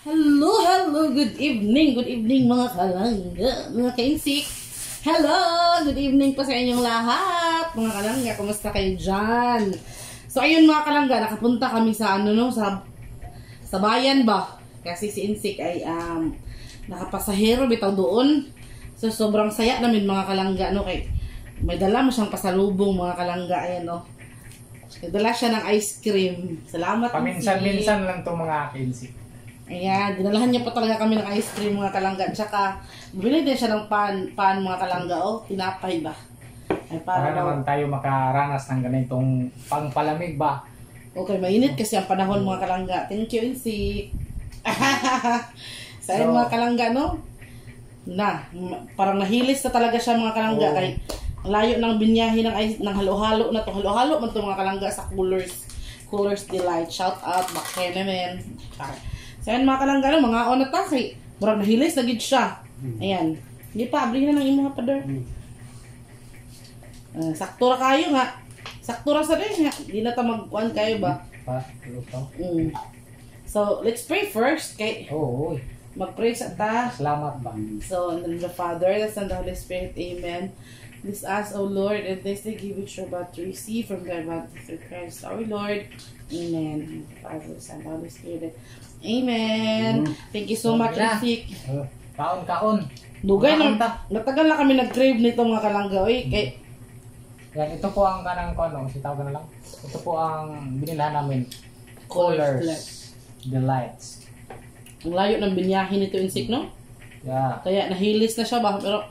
Hello, good evening mga kalangga, mga kainsik. Hello, good evening po sa inyong lahat, mga kalangga, kumusta kayo dyan? So ayun mga kalangga, nakapunta kami sa sa bayan ba? Kasi si Insik ay nakapasahero bitaw doon. So sobrang saya namin mga kalangga, no? Kay may dala mo siyang pasalubong mga kalangga, ayan, no? Dala siya ng ice cream. Salamat. Paminsan-minsan lang itong mga Insik. Ayan, dinalahan niya pa talaga kami ng ice cream mga kalangga. Tsaka, bumili din siya ng pan mga kalangga. Oh, tinapay ba? Ay, para naman tayo makaranas ng ganitong pangpalamig ba? Okay, mainit kasi ang panahon mga kalangga. Thank you, Insik. Sa mga kalangga, no? Parang nahilis na talaga siya mga kalangga. Kay layo ng binyahe ng halo-halo na to. Halo-halo man to mga kalangga sa Coolers Delight. Shout out, bakit naman. So yan mga kalangga, no? Mga on attack eh. Murag nahilis na gid siya. Ayan. Hindi pa, abli na ng imo pa der. Saktura kayo nga. Saktura sa rin nga. Hindi na ta magkuhan kayo ba? So, let's pray first. Kay mag-pray sa ta. Salamat ba? So, in the name of the Father, the Son, the Holy Spirit. Amen. This ask, O Lord, and this they give it your about to receive from thy bounty through Christ our Lord. Amen. Father, Son, Holy Spirit. Amen. Thank you so much, Insik. Kaon. Dugay na. Natagal na kami nag-crave nito mga kalangga. Kay yan, ito po ang kanang kono. Sitaw ka na lang. Ito po ang binilahan namin. Coolers Delights. Ang layo ng binyahin nito, Insik, no? Yeah. Kaya nahilis na siya ba? Pero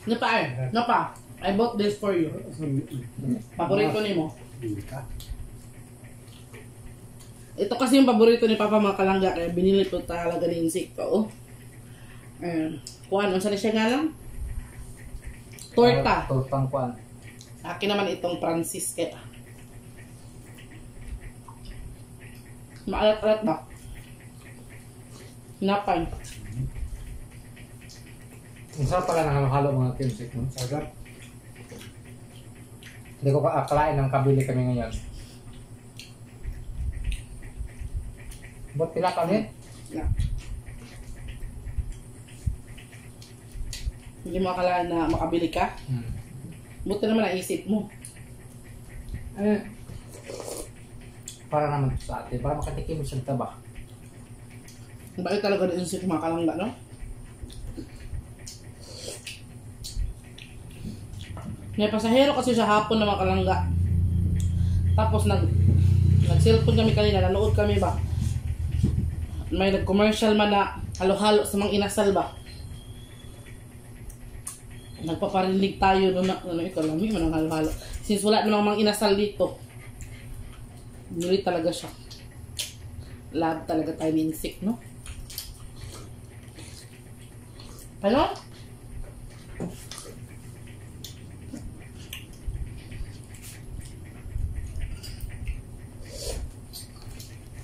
Napa, I bought this for you. Paborito ni mo. Ito kasi yung paborito ni Papa mga kalangga. Kaya binili po talaga ni Insik ko. Kuhan, unsa na siya nga lang? Torta. Tortang kuhan. Akin naman itong Francis kaya. Maalat-alat ba? Hinapay. Ang sarap pala ng halo-halo mga Insik, no? Sarap. Hindi ko akalain ng kabili kami ngayon. Ba't pila kami? Yeah. Hindi mo akala na makabili ka? Buti naman naisip mo. Para naman sa atin, para makatikim mo sa taba. Bakit talaga din si mga kalangga, no? May pasahero kasi sa hapon na mga kalangga. Tapos nag-cellphone kami kanina, nanood kami ba? May nag-commercial man na halo-halo sa mga inasal ba? Nagpaparinig tayo doon na ikaw lami man ang halo-halo. Since wala namang mga inasal dito. Nili talaga siya. Love talaga tayo ni Insik, no? Ano?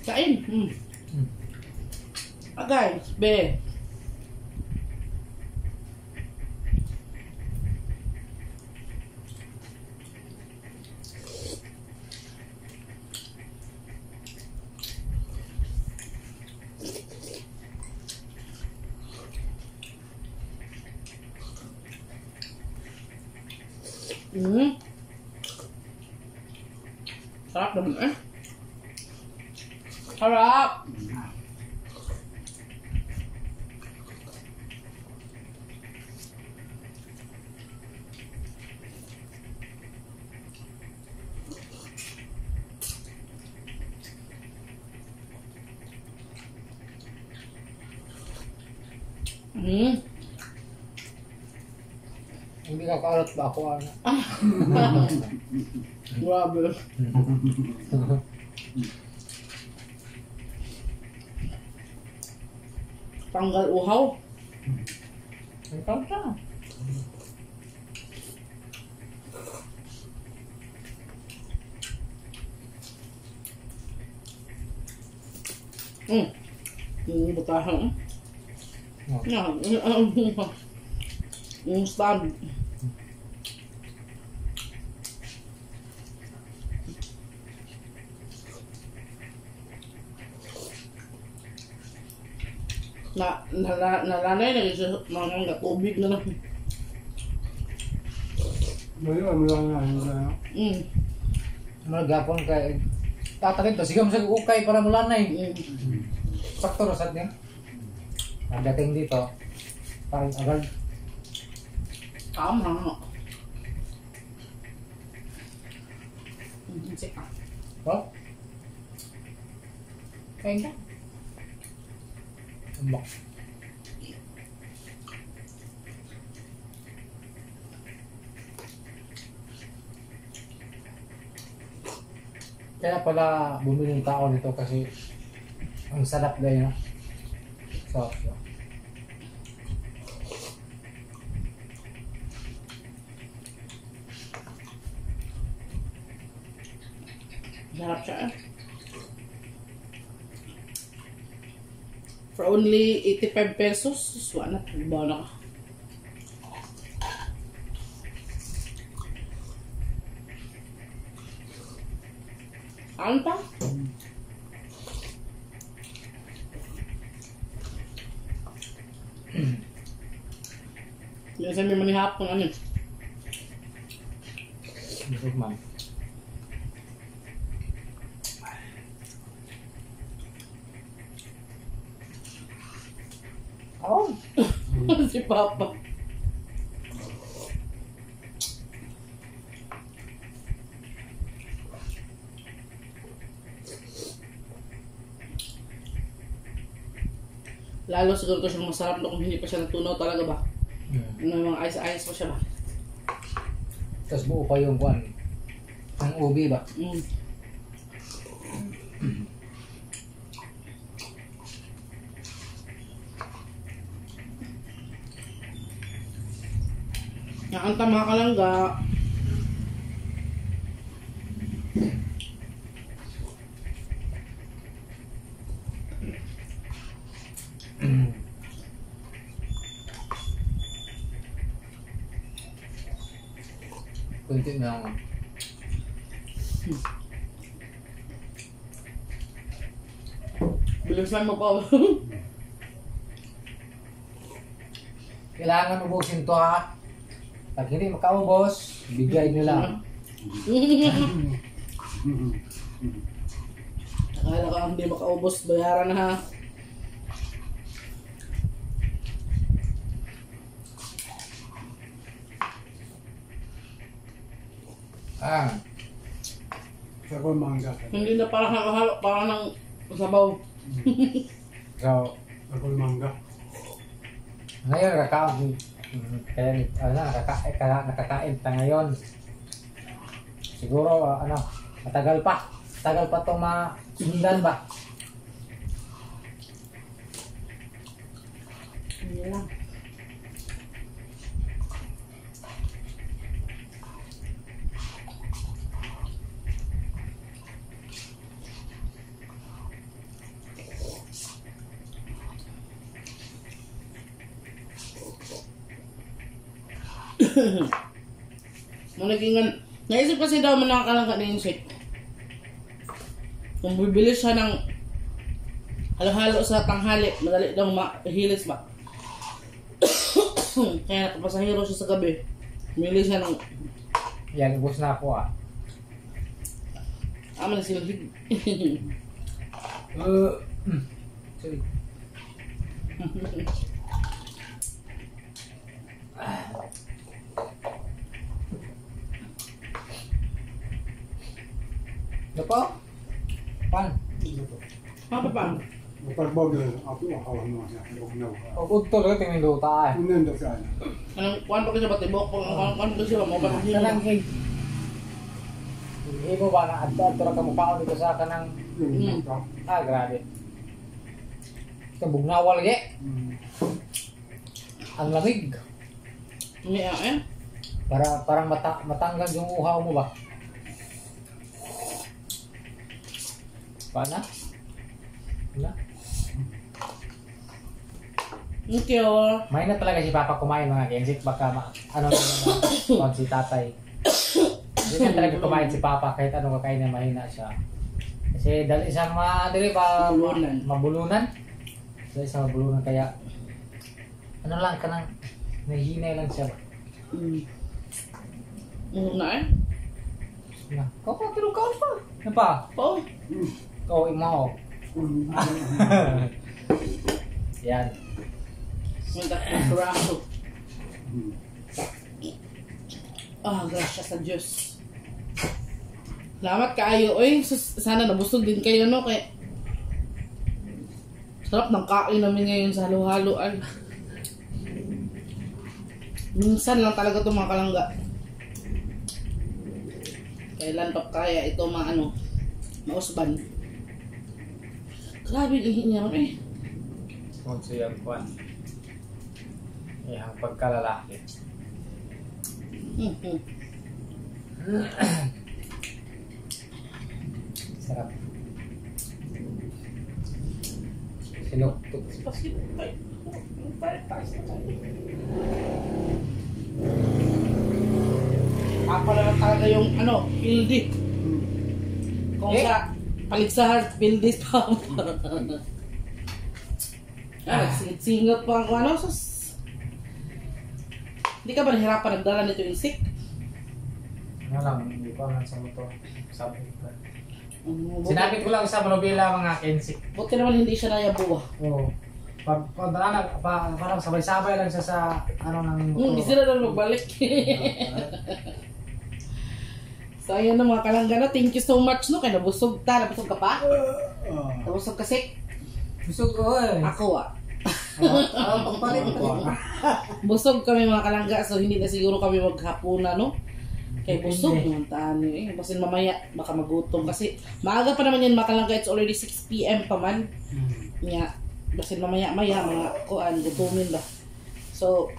Kain. Agay, be. Sarap naman eh. Sarap! Hindi ka kaarot ba ako? Grabe. Tanggal uhaw. Ang kanta. Butahan. Yung stand. Nalanay na siya mga tubig na lang. Ngayon, lang nga. Magapon kay tatakit to sigam sa ukay para mulanay. Sakto rasad niya. Pagdating dito, parang agad. Tama. Sige ka. Oh? Kain ka? Umbak. Kaya pala bumili ng tao nito kasi ang sarap dahil no? Sarap siya. Sarap siya eh. For only 85 pesos, wala na. Bawa na ka. Ano pa? Minsan may manihap kung ano. Busog man. Oh! Si Papa. Lalo siguro ko siyang masarap na kung hindi pa siya natunaw talaga ba? May mga ice-ice pa siya ba? Tapos buo pa yung buwan. Ang ubi ba? Ang tama ka lang ga. Kunti na lang. Bilisan mo pa. Kailangan ubusin to ha. Pag hindi makaubos, bigay nyo lang. Akala ka hindi makaubos, bayaran na ha. Ah, Sa ko mangga. Hindi na parang halo, parang ng sabaw. so, Sa ko mangga. ngayon kaya nakakain ta ngayon. Siguro matagal pa itong masundan ba? Hindi lang. Managingan. Naisip kasi daw manakalang ka na insect. Kung bibili siya ng halo-halo sa tanghali, madali daw mahilis ba? Kaya nakapasahero siya sa gabi. Bumili siya ng Yan, ubos na ako aman silhig. Sorry. Ano po? Pan? Apa pa? Mapagbog na ako makawan mo siya. Huwag na ako. O udto rin tingin luta Unan daw siya. Anong kuwan pa kasi ba tibok pang kuwan pa siya mo ba? Kanang hig. Hindi mo ba na adto ra ka mukhaon dito sa kanang grabe. Ito bugnawal lagi. Ang lamig. Hindi eh. Parang matanggal yung uhaw mo ba? Paano? Wala? Thank you. May na talaga si Papa kumain mga gensik. Baka si tatay. Hindi na talaga kumain si Papa kahit anong kakain na mahina siya. Kasi dahil isang mabulunan. Sa isang bulungan kaya ano lang ka nang nahihinay lang siya. Na eh? Na, kau pa, pero kau pa. Ano pa? Oo. Kau imaw. Yan. Magkakuraso. Grasya sa Diyos. Salamat kaayo. Oy, sana nabusog din kayo, no? Kaya sarap ng kain namin ngayon sa halo-halo. Ay. Minsan lang talaga ito mga kalangga. Kailan pa kaya ito mausban. Grabe yung ihi niya eh. Kung siya kuwan. Ang pagkalalaki. Sarap. Sinuktok. Apa na talaga yung pildi. Kung sa paligsahan, pildi pa. Singit-singit pa ang sus. Hindi ka ba nahirapan nagdala nito yung sick? Ano lang, hindi ko alam sa motor. Sabi ko. Sinabi ko lang sa Manobela mga kensik. Buti naman hindi siya nayabuwa. Oo. Parang sabay-sabay lang siya sa ng motor. Hindi sila na magbalik. So ayun na mga kalanggana, thank you so much no. Kaya nabusog ka pa? Nabusog kasi? Busog ko eh. Ako busog kami mga kalangga, so hindi na siguro kami maghapunan no. Kay busog naman taan eh. Basin mamaya baka magutom kasi maaga pa naman yan mga kalangga, it's already 6 PM pa man. Basin mamaya mga gutumin ba. So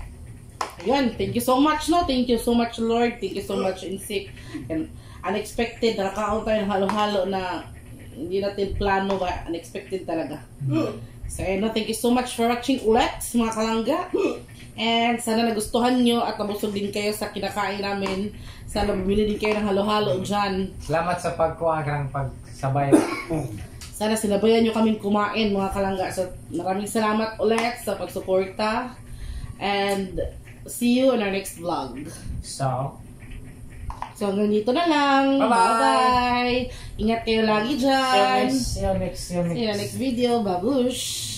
yun, thank you so much no. Thank you so much Lord. Thank you so much Insik. And unexpected, nakakaon tayo ng halo-halo na hindi natin plano ba, unexpected talaga. So ayun na, thank you so much for watching ulit mga kalangga. And sana nagustuhan nyo at nabusog din kayo sa kinakain namin. Sana bumili din kayo ng halo-halo dyan. Salamat sa pagkuha ng pagsabay. Sana sinabayan nyo kaming kumain mga kalangga. So maraming salamat ulit sa pagsuporta. And see you in our next vlog. So hanggang dito na lang. Bye-bye. Ingat kayo lagi dyan. See you next See you next video. Babush!